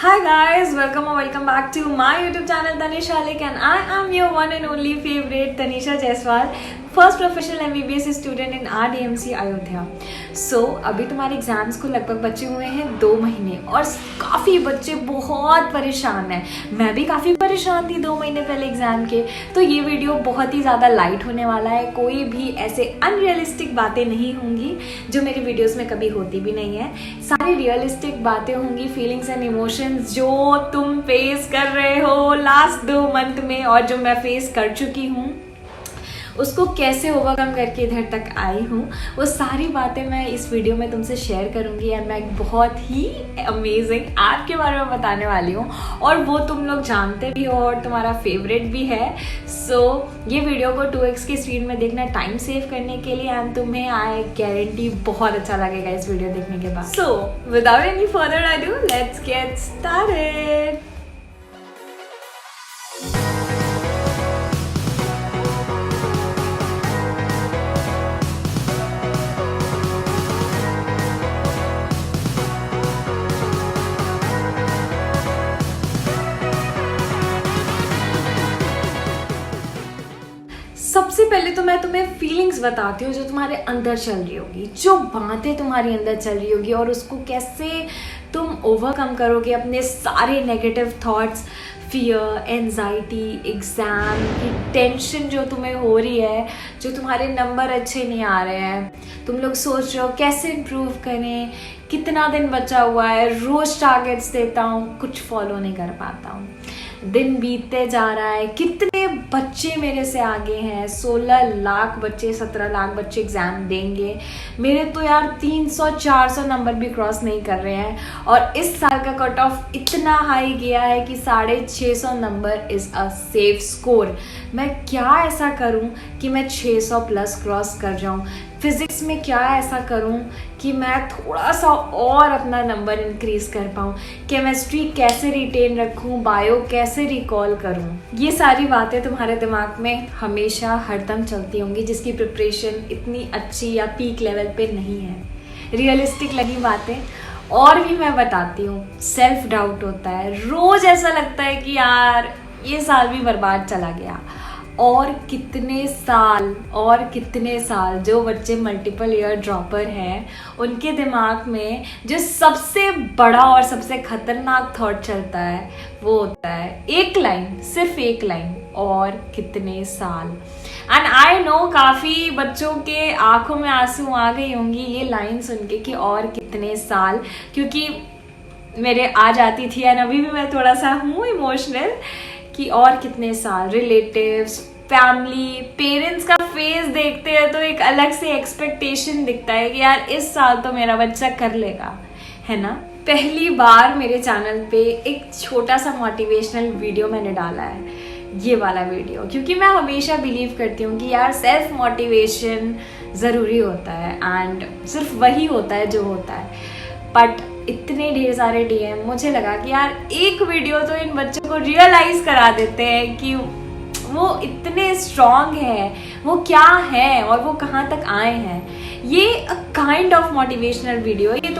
Hi guys, welcome or welcome back to my YouTube channel Tanisha Alik and I am your one and only favorite Tanisha Jaiswal, first professional MBBS student in RDMC Ayodhya. अभी तुम्हारे exams को लगभग बचे हुए हैं 2 महीने और काफ़ी बच्चे बहुत परेशान हैं। मैं भी काफ़ी परेशान थी 2 महीने पहले एग्ज़ाम के। तो ये वीडियो बहुत ही ज़्यादा लाइट होने वाला है, कोई भी ऐसे अनरियलिस्टिक बातें नहीं होंगी जो मेरी वीडियोस में कभी होती भी नहीं है। सारी रियलिस्टिक बातें होंगी, फीलिंग्स एंड इमोशंस जो तुम फेस कर रहे हो लास्ट 2 मंथ में और जो मैं फेस कर चुकी हूँ, उसको कैसे ओवरकम करके इधर तक आई हूँ, वो सारी बातें मैं इस वीडियो में तुमसे शेयर करूँगी। एंड मैं एक बहुत ही अमेजिंग ऐप के बारे में बताने वाली हूँ और वो तुम लोग जानते भी हो और तुम्हारा फेवरेट भी है। ये वीडियो को 2x की स्पीड में देखना टाइम सेव करने के लिए एंड तुम्हें आई गारंटी बहुत अच्छा लगेगा इस वीडियो देखने के बाद। Without any further ado let's get started. सबसे पहले तो मैं तुम्हें फीलिंग्स बताती हूँ जो तुम्हारे अंदर चल रही होगी, जो बातें तुम्हारी अंदर चल रही होगी और उसको कैसे तुम ओवरकम करोगे अपने सारे negative thoughts, fear, anxiety, exam की टेंशन जो तुम्हें हो रही है, जो तुम्हारे नंबर अच्छे नहीं आ रहे हैं, तुम लोग सोच रहे हो कैसे इम्प्रूव करें, कितना दिन बचा हुआ है, रोज़ टारगेट्स देता हूँ, कुछ फॉलो नहीं कर पाता हूँ, दिन बीतते जा रहा है, कितने बच्चे मेरे से आगे हैं, 16 लाख बच्चे, 17 लाख बच्चे एग्ज़ाम देंगे, मेरे तो यार 300-400 नंबर भी क्रॉस नहीं कर रहे हैं और इस साल का कट ऑफ इतना हाई गया है कि 650 number is a safe score. मैं क्या ऐसा करूं कि मैं 600 प्लस क्रॉस कर जाऊं? फिज़िक्स में क्या ऐसा करूं कि मैं थोड़ा सा और अपना नंबर इंक्रीज़ कर पाऊँ? केमिस्ट्री कैसे रिटेन रखूं? बायो कैसे रिकॉल करूं? ये सारी बातें तुम्हारे दिमाग में हमेशा हरदम चलती होंगी जिसकी प्रिपरेशन इतनी अच्छी या पीक लेवल पे नहीं है। रियलिस्टिक लगी बातें और भी मैं बताती हूँ। सेल्फ डाउट होता है, रोज़ ऐसा लगता है कि यार ये साल भी बर्बाद चला गया। और कितने साल जो बच्चे मल्टीपल ईयर ड्रॉपर हैं उनके दिमाग में जो सबसे बड़ा और सबसे खतरनाक थॉट चलता है वो होता है एक लाइन, सिर्फ एक लाइन, और कितने साल। एंड आई नो काफ़ी बच्चों के आंखों में आंसू आ गई होंगी ये लाइन सुन के कि और कितने साल, क्योंकि मेरे आ जाती थी एंड अभी भी मैं थोड़ा सा हूँ इमोशनल कि और कितने साल। रिलेटिव्स, फैमिली, पेरेंट्स का फेस देखते हैं तो एक अलग से एक्सपेक्टेशन दिखता है कि यार इस साल तो मेरा बच्चा कर लेगा, है ना। पहली बार मेरे चैनल पे एक छोटा सा मोटिवेशनल वीडियो मैंने डाला है, ये वाला वीडियो, क्योंकि मैं हमेशा बिलीव करती हूँ कि यार सेल्फ मोटिवेशन ज़रूरी होता है एंड सिर्फ वही होता है जो होता है। बट इतने ढेर सारे DM, मुझे लगा कि यार एक वीडियो तो इन बच्चों को रियलाइज़ करा देते हैं कि वो इतने स्ट्रॉन्ग हैं, वो क्या है और वो कहाँ तक आए हैं। ये काइंड ऑफ मोटिवेशनल वीडियो, ये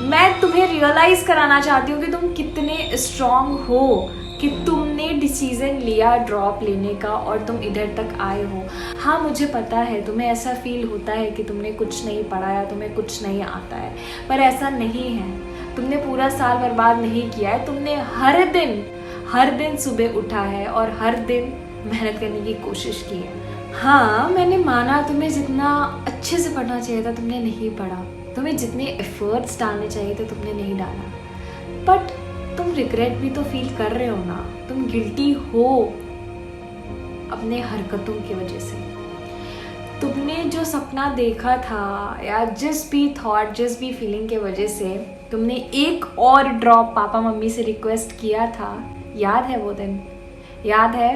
मैं तुम्हें रियलाइज़ कराना चाहती हूँ कि तुम कितने स्ट्रॉन्ग हो, कि तुमने डिसीज़न लिया ड्रॉप लेने का और तुम इधर तक आए हो। हाँ, मुझे पता है तुम्हें ऐसा फील होता है कि तुमने कुछ नहीं पढ़ा या तुम्हें कुछ नहीं आता है, पर ऐसा नहीं है। तुमने पूरा साल बर्बाद नहीं किया है, तुमने हर दिन सुबह उठा है और हर दिन मेहनत करने की कोशिश की है। हाँ, मैंने माना तुम्हें जितना अच्छे से पढ़ना चाहिए था तुमने नहीं पढ़ा, तुम्हें जितने एफर्ट्स डालने चाहिए थे तुमने नहीं डाला, बट तुम रिग्रेट भी तो फील कर रहे हो ना, तुम गिल्टी हो अपने हरकतों की वजह से। तुमने जो सपना देखा था या जिस भी थॉट, जिस भी फीलिंग के वजह से तुमने एक और ड्रॉप पापा मम्मी से रिक्वेस्ट किया था, याद है वो दिन? याद है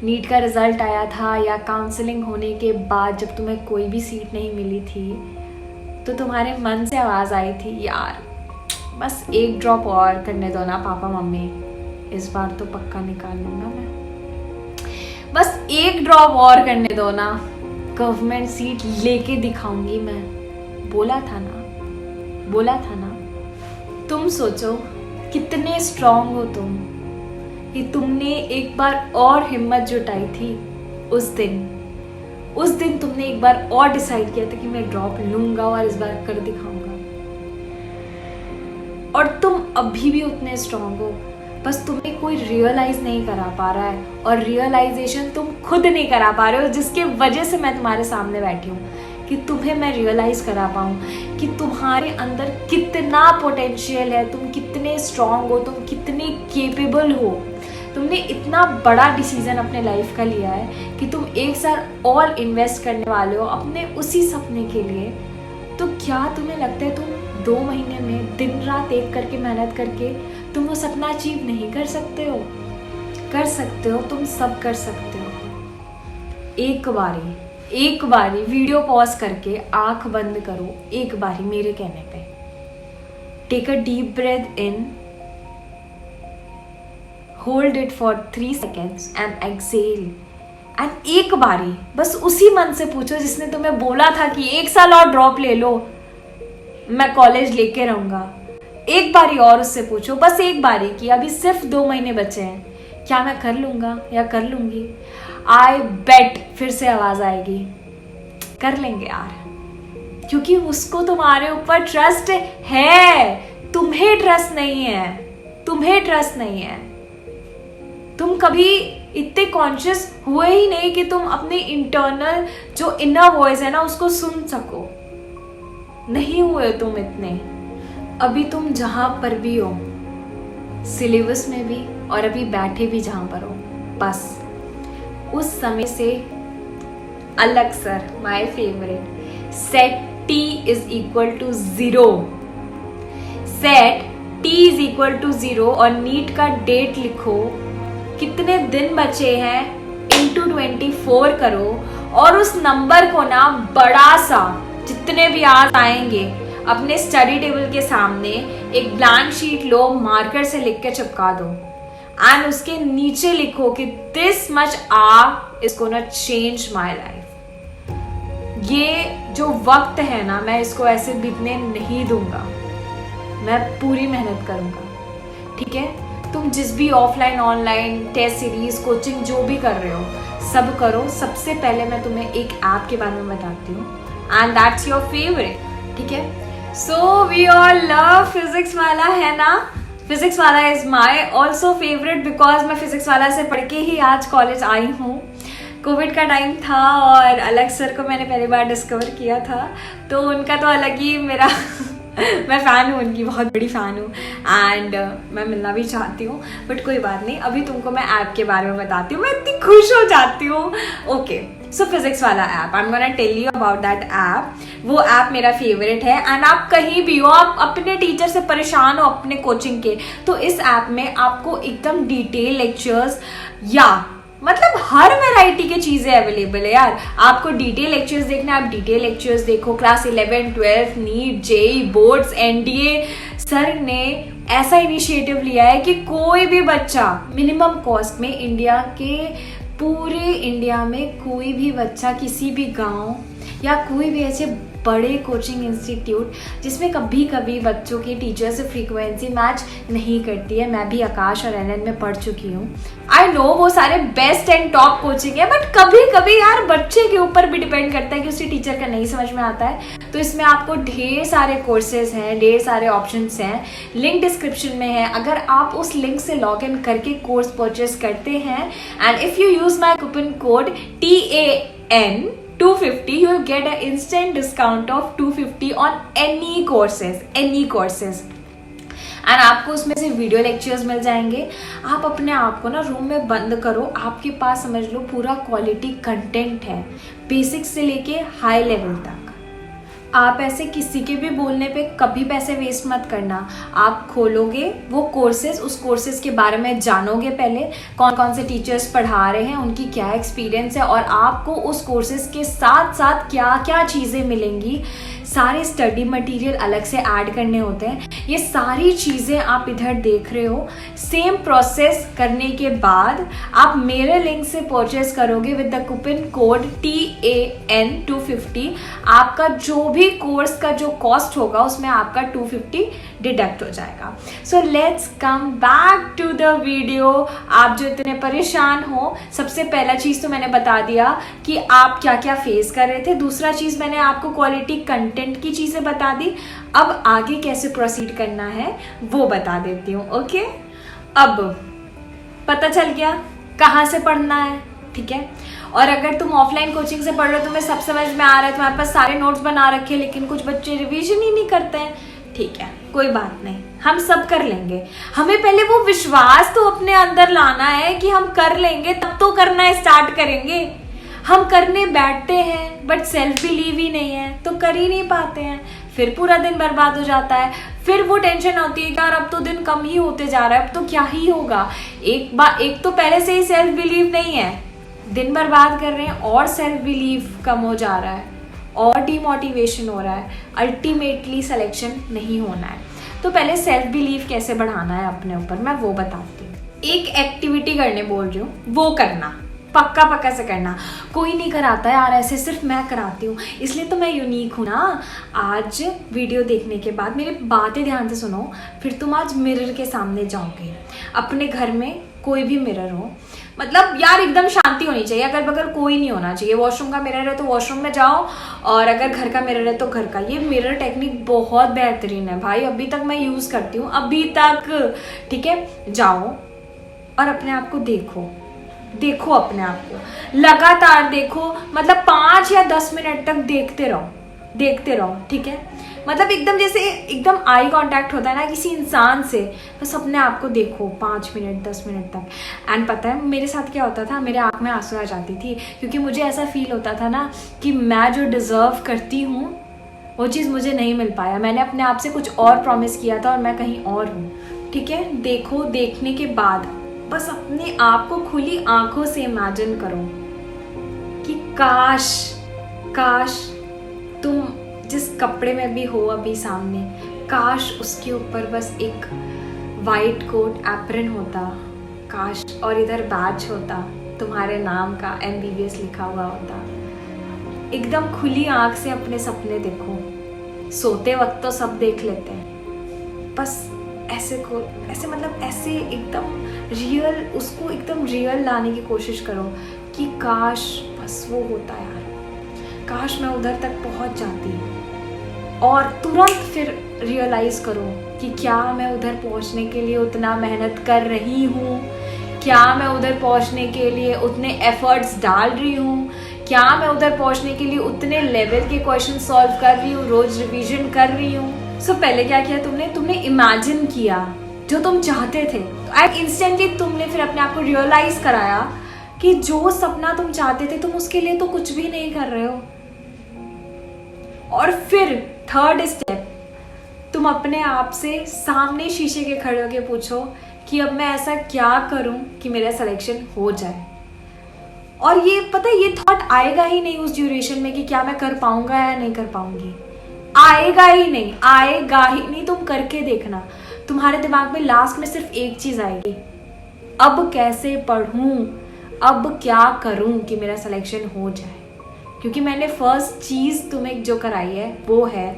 नीट का रिज़ल्ट आया था या काउंसलिंग होने के बाद जब तुम्हें कोई भी सीट नहीं मिली थी तो तुम्हारे मन से आवाज़ आई थी, यार बस एक ड्रॉप और करने दो ना पापा मम्मी, इस बार तो पक्का निकाल लूँगा मैं, बस एक ड्रॉप और करने दो ना, गवर्नमेंट सीट लेके दिखाऊंगी मैं। बोला था ना। तुम सोचो कितने स्ट्रांग हो तुम, कि तुमने एक बार और हिम्मत जुटाई थी उस दिन तुमने एक बार और डिसाइड किया था कि मैं ड्रॉप लूंगा और इस बार कर दिखाऊंगा। और तुम अभी भी उतने स्ट्रांग हो, बस तुम्हें कोई रियलाइज नहीं करा पा रहा है, और रियलाइजेशन तुम खुद नहीं करा पा रहे हो, जिसके वजह से मैं तुम्हारे सामने बैठी हूँ कि तुम्हें मैं रियलाइज करा पाऊँ कि तुम्हारे अंदर कितना पोटेंशियल है, तुम कितने स्ट्रांग हो, तुम कितने केपेबल हो। तुमने इतना बड़ा डिसीजन अपने लाइफ का लिया है कि तुम एक साल और इन्वेस्ट करने वाले हो अपने उसी सपने के लिए। तो क्या तुम्हें लगता है तुम 2 महीने में दिन रात एक करके मेहनत करके तुम वो सपना अचीव नहीं कर सकते हो? कर सकते हो, तुम सब कर सकते हो। एक बारी वीडियो पॉज करके आंख बंद करो, एक बारी मेरे कहने पे। Take a deep breath in, hold it for 3 seconds and exhale. And एक बारी बस उसी मन से पूछो जिसने तुम्हें बोला था कि 1 साल और ड्रॉप ले लो, मैं कॉलेज लेके रहूंगा। एक बारी और उससे पूछो, बस एक बारी, कि अभी सिर्फ 2 महीने बचे हैं, क्या मैं कर लूंगा या कर लूंगी? आई बेट फिर से आवाज आएगी, कर लेंगे यार, क्योंकि उसको तुम्हारे ऊपर ट्रस्ट है, तुम्हें ट्रस्ट नहीं है, तुम्हें ट्रस्ट नहीं है। तुम कभी इतने कॉन्शियस हुए ही नहीं कि तुम अपने इंटरनल जो इनर वॉइस है ना उसको सुन सको, नहीं हुए तुम इतने। अभी तुम जहां पर भी हो, सिलेबस में भी और अभी बैठे भी जहां पर हो, बस उस समय से अलग sir my favourite, set t is equal to 0, set t is equal to 0 और नीट का डेट लिखो, कितने दिन बचे हैं इंटू 24 करो, और उस नंबर को ना बड़ा सा, जितने भी आज आएंगे अपने स्टडी टेबल के सामने एक ब्लैंक शीट लो, मार्कर से लिख के चिपका दो, एंड उसके नीचे लिखो कि this much our is gonna change my life. ये जो वक्त है ना, मैं इसको ऐसे बीतने नहीं दूंगा, मैं पूरी मेहनत करूंगा। ठीक है, तुम जिस भी offline online test series coaching जो भी कर रहे हो सब करो। सबसे पहले मैं तुम्हें एक ऐप के बारे में बताती हूँ, एंड दैट्स योर फेवरेट। ठीक है, so we all love Physics Wallah, है ना? Physics Wallah is my also favourite because मैं फिजिक्स वाला से पढ़ के ही आज कॉलेज आई हूँ। कोविड का टाइम था और अलग सर को मैंने पहली बार डिस्कवर किया था, तो उनका तो अलग ही मेरा मैं फ़ैन हूँ, उनकी बहुत बड़ी फ़ैन हूँ, एंड मैं मिलना भी चाहती हूँ, बट कोई बात नहीं, अभी तुमको मैं ऐप के बारे में बताती हूँ, मैं इतनी खुश हो जाती हूँ। Okay, so Physics Wallah app, I am gonna tell you about that app. वो ऐप मेरा फेवरेट है, एंड आप कहीं भी हो, आप अपने टीचर से परेशान हो अपने कोचिंग के, तो इस ऐप में आपको एकदम डिटेल लेक्चर्स या मतलब हर वैरायटी की चीजें अवेलेबल है यार। आपको डिटेल लेक्चर्स देखना है, आप डिटेल लेक्चर्स देखो। Class 11, 12, NEET, JEE, boards, NDA, sir ने ऐसा इनिशिएटिव लिया है कि कोई भी बच्चा मिनिमम कॉस्ट में, इंडिया के पूरे इंडिया में कोई भी बच्चा किसी भी गांव या कोई भी ऐसे बड़े कोचिंग इंस्टीट्यूट जिसमें कभी कभी बच्चों की टीचर से फ्रीक्वेंसी मैच नहीं करती है, मैं भी आकाश और एनएन में पढ़ चुकी हूँ। आई नो वो सारे बेस्ट एंड टॉप कोचिंग है, बट कभी कभी यार बच्चे के ऊपर भी डिपेंड करता है कि उसी टीचर का नहीं समझ में आता है। तो इसमें आपको ढेर सारे कोर्सेज हैं, ढेर सारे ऑप्शंस हैं, लिंक डिस्क्रिप्शन में है। अगर आप उस लिंक से लॉग इन करके कोर्स परचेस करते हैं, and if you use my coupon code TAN 250, you will get an instant discount of 250 on any courses. And आपको उसमें से वीडियो लेक्चर्स मिल जाएंगे। आप अपने आप को ना रूम में बंद करो, आपके पास समझ लो पूरा क्वालिटी कंटेंट है, बेसिक्स से लेके हाई लेवल तक। आप ऐसे किसी के भी बोलने पे कभी पैसे वेस्ट मत करना। आप खोलोगे वो कोर्सेज, उस कोर्सेज के बारे में जानोगे, पहले कौन कौन से टीचर्स पढ़ा रहे हैं, उनकी क्या एक्सपीरियंस है, और आपको उस कोर्सेज के साथ साथ क्या क्या चीज़ें मिलेंगी। सारे स्टडी मटेरियल अलग से ऐड करने होते हैं। ये सारी चीज़ें आप इधर देख रहे हो, सेम प्रोसेस करने के बाद आप मेरे लिंक से परचेज करोगे with the coupon code TAN250, आपका जो भी कोर्स का जो कॉस्ट होगा उसमें आपका 250 डिडक्ट हो जाएगा। So let's come back to the video. आप जो इतने परेशान हो, सबसे पहला चीज़ तो मैंने बता दिया कि आप क्या क्या फेस कर रहे थे। दूसरा चीज़ मैंने आपको क्वालिटी कंटेंट की चीज़ें बता दी। अब आगे कैसे प्रोसीड करना है वो बता देती हूँ। ओके, अब पता चल गया कहाँ से पढ़ना है, ठीक है। और अगर तुम ऑफलाइन कोचिंग से पढ़ रहे हो, तुम्हें सब समझ में आ रहा है, तुम्हारे पास सारे नोट्स बना रखे हैं, लेकिन कुछ बच्चे रिवीजन ही नहीं करते हैं, ठीक है, कोई बात नहीं, हम सब कर लेंगे। हमें पहले वो विश्वास तो अपने अंदर लाना है कि हम कर लेंगे, तब तो करना स्टार्ट करेंगे। हम करने बैठते हैं बट सेल्फ बिलीव ही नहीं है तो कर ही नहीं पाते हैं, फिर पूरा दिन बर्बाद हो जाता है। फिर वो टेंशन होती है कि यार अब तो दिन कम ही होते जा रहा है, अब तो क्या ही होगा। एक तो पहले से ही सेल्फ बिलीव नहीं है, दिन बर्बाद कर रहे हैं और सेल्फ बिलीव कम हो जा रहा है और डिमोटिवेशन हो रहा है, अल्टीमेटली सिलेक्शन नहीं होना है। तो पहले सेल्फ बिलीव कैसे बढ़ाना है अपने ऊपर, मैं वो बताती हूँ। एक एक्टिविटी करने बोल रही हूँ, वो करना, पक्का पक्का से करना। कोई नहीं कराता यार ऐसे, सिर्फ मैं कराती हूँ, इसलिए तो मैं यूनिक हूँ ना। आज वीडियो देखने के बाद मेरी बातें ध्यान से सुनो, फिर तुम आज मिरर के सामने जाओगे। अपने घर में कोई भी मिरर हो, मतलब यार एकदम शांति होनी चाहिए, अगल बगल कोई नहीं होना चाहिए। वॉशरूम का मिरर है तो वॉशरूम में जाओ, और अगर घर का मिरर है तो घर का। ये मिरर टेक्निक बहुत बेहतरीन है भाई, अभी तक मैं यूज़ करती हूँ, अभी तक, ठीक है। जाओ और अपने आप को देखो अपने आप को लगातार देखो, मतलब 5 या 10 मिनट तक देखते रहो, ठीक है। मतलब एकदम जैसे एकदम आई कांटेक्ट होता है ना किसी इंसान से, बस अपने आप को देखो 5 मिनट 10 मिनट तक। एंड पता है मेरे साथ क्या होता था, मेरे आँख में आंसू आ जाती थी, क्योंकि मुझे ऐसा फील होता था ना कि मैं जो डिज़र्व करती हूँ वो चीज़ मुझे नहीं मिल पाया। मैंने अपने आप से कुछ और प्रॉमिस किया था और मैं कहीं और हूँ, ठीक है। देखो, देखने के बाद बस अपने आप को खुली आंखों से इमेजिन करो कि काश तुम जिस कपड़े में भी हो अभी सामने, काश उसके ऊपर बस एक वाइट कोट एप्रन होता, काश और इधर बैच होता, तुम्हारे नाम का MBBS लिखा हुआ होता। एकदम खुली आंख से अपने सपने देखो। सोते वक्त तो सब देख लेते हैं, बस ऐसे मतलब ऐसे एकदम रियल, उसको एकदम रियल लाने की कोशिश करो कि काश बस वो होता यार, काश मैं उधर तक पहुंच जाती। और तुरंत फिर रियलाइज़ करो कि क्या मैं उधर पहुंचने के लिए उतना मेहनत कर रही हूँ, क्या मैं उधर पहुंचने के लिए उतने एफर्ट्स डाल रही हूँ, क्या मैं उधर पहुंचने के लिए उतने लेवल के क्वेश्चन सॉल्व कर रही हूँ, रोज़ रिवीजन कर रही हूँ। सो पहले क्या किया तुमने इमेजिन किया जो तुम चाहते थे, एंड इंस्टेंटली तुमने फिर अपने आप को रियलाइज़ कराया कि जो सपना तुम चाहते थे तुम उसके लिए तो कुछ भी नहीं कर रहे हो। और फिर थर्ड स्टेप, तुम अपने आप से सामने शीशे के खड़े होके पूछो कि अब मैं ऐसा क्या करूं कि मेरा सिलेक्शन हो जाए। और ये पता है, ये थॉट आएगा ही नहीं उस ड्यूरेशन में कि क्या मैं कर पाऊंगा या नहीं कर पाऊंगी, आएगा ही नहीं। तुम करके देखना, तुम्हारे दिमाग में लास्ट में सिर्फ एक चीज़ आएगी, अब कैसे पढ़ूं, अब क्या करूं कि मेरा सिलेक्शन हो जाए। क्योंकि मैंने फर्स्ट चीज़ तुम्हें जो कराई है वो है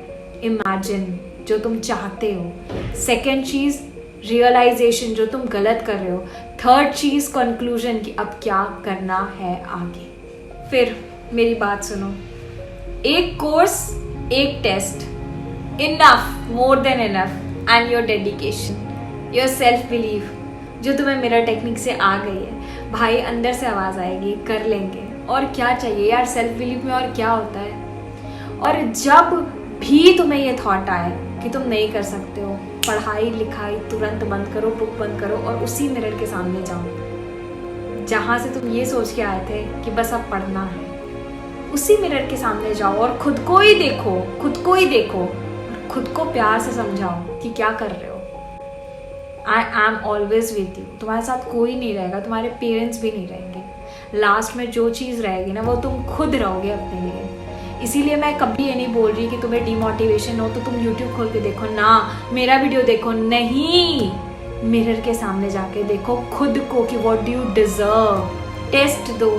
इमेजिन, जो तुम चाहते हो। सेकेंड चीज़ रियलाइजेशन, जो तुम गलत कर रहे हो। थर्ड चीज़ कंक्लूजन, कि अब क्या करना है आगे। फिर मेरी बात सुनो, एक कोर्स, एक test, enough, more than enough, and your dedication, your self believe, जो तुम्हें मिरर टेक्निक से आ गई है भाई, अंदर से आवाज़ आएगी कर लेंगे। और क्या चाहिए यार, सेल्फ बिलीव में और क्या होता है। और जब भी तुम्हें ये थॉट आए कि तुम नहीं कर सकते हो, पढ़ाई लिखाई तुरंत बंद करो, बुक बंद करो और उसी मिरर के सामने जाओ जहाँ से तुम ये सोच के आए थे कि बस अब पढ़ना है। उसी मिरर के सामने जाओ और खुद को ही देखो, खुद को प्यार से समझाओ कि क्या कर रहे हो। I am always with you. तुम्हारे साथ कोई नहीं रहेगा, तुम्हारे पेरेंट्स भी नहीं रहेंगे। लास्ट में जो चीज़ रहेगी ना वो तुम खुद रहोगे अपने लिए। इसीलिए मैं कभी ये नहीं बोल रही कि तुम्हें डिमोटिवेशन हो तो तुम YouTube खोल के देखो ना, मेरा वीडियो देखो, नहीं। मिरर के सामने जाके देखो खुद को कि what do you deserve. Test दो,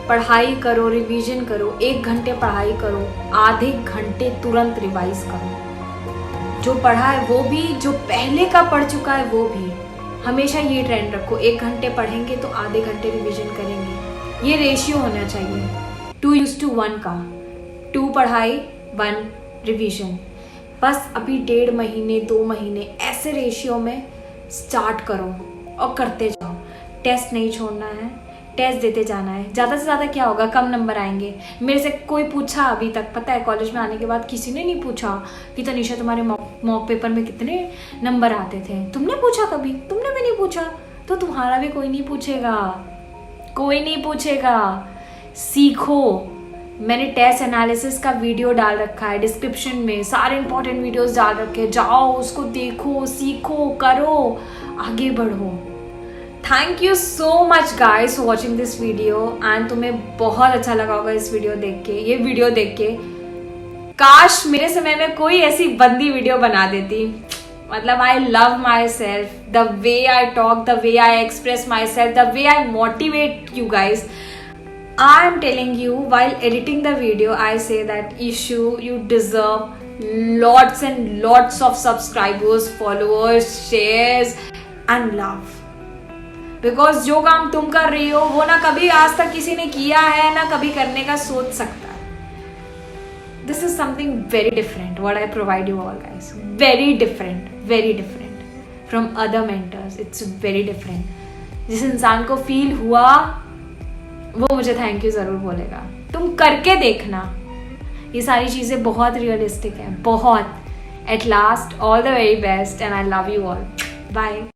पढ़ाई करो, रिवीजन करो, 1 घंटे पढ़ाई करो, आधे घंटे तुरंत रिवाइज करो। जो पढ़ा है वो भी, जो पहले का पढ़ चुका है वो भी। हमेशा ये ट्रेंड रखो, 1 घंटे पढ़ेंगे तो आधे घंटे रिवीजन करेंगे। ये रेशियो होना चाहिए 2:1 का, 2 पढ़ाई 1 रिवीजन। बस अभी 1.5 महीने 2 महीने ऐसे रेशियो में स्टार्ट करो और करते जाओ। टेस्ट नहीं छोड़ना है, टेस्ट देते जाना है। ज़्यादा से ज़्यादा क्या होगा, कम नंबर आएंगे। मेरे से कोई पूछा अभी तक, पता है कॉलेज में आने के बाद किसी ने नहीं पूछा कि तनीषा तुम्हारे मॉक पेपर में कितने नंबर आते थे। तुमने पूछा कभी? तुमने भी नहीं पूछा, तो तुम्हारा भी कोई नहीं पूछेगा, कोई नहीं पूछेगा। सीखो। मैंने टेस्ट एनालिसिस का वीडियो डाल रखा है डिस्क्रिप्शन में, सारे इंपॉर्टेंट वीडियोस डाल रखे, जाओ उसको देखो, सीखो, करो, आगे बढ़ो। Thank you so much guys for watching this video and तुम्हें बहुत अच्छा लगा होगा इस वीडियो देख के, ये वीडियो देख के। काश मेरे समय में कोई ऐसी बंदी वीडियो बना देती। मतलब I love my self, the way I talk, the way I express my self, the way I motivate you guys. I am telling you while editing the video, I say that Ishu, you deserve lots and lots of subscribers, followers, shares and love. Because जो काम तुम कर रही हो वो ना कभी आज तक किसी ने किया है ना कभी करने का सोच सकता है। This is something very different what I provide you all guys. Very different from other mentors. It's very different. जिस इंसान को फील हुआ वो मुझे थैंक यू ज़रूर बोलेगा। तुम करके देखना, ये सारी चीज़ें बहुत रियलिस्टिक हैं, बहुत। At last all the very best and I love you all. Bye.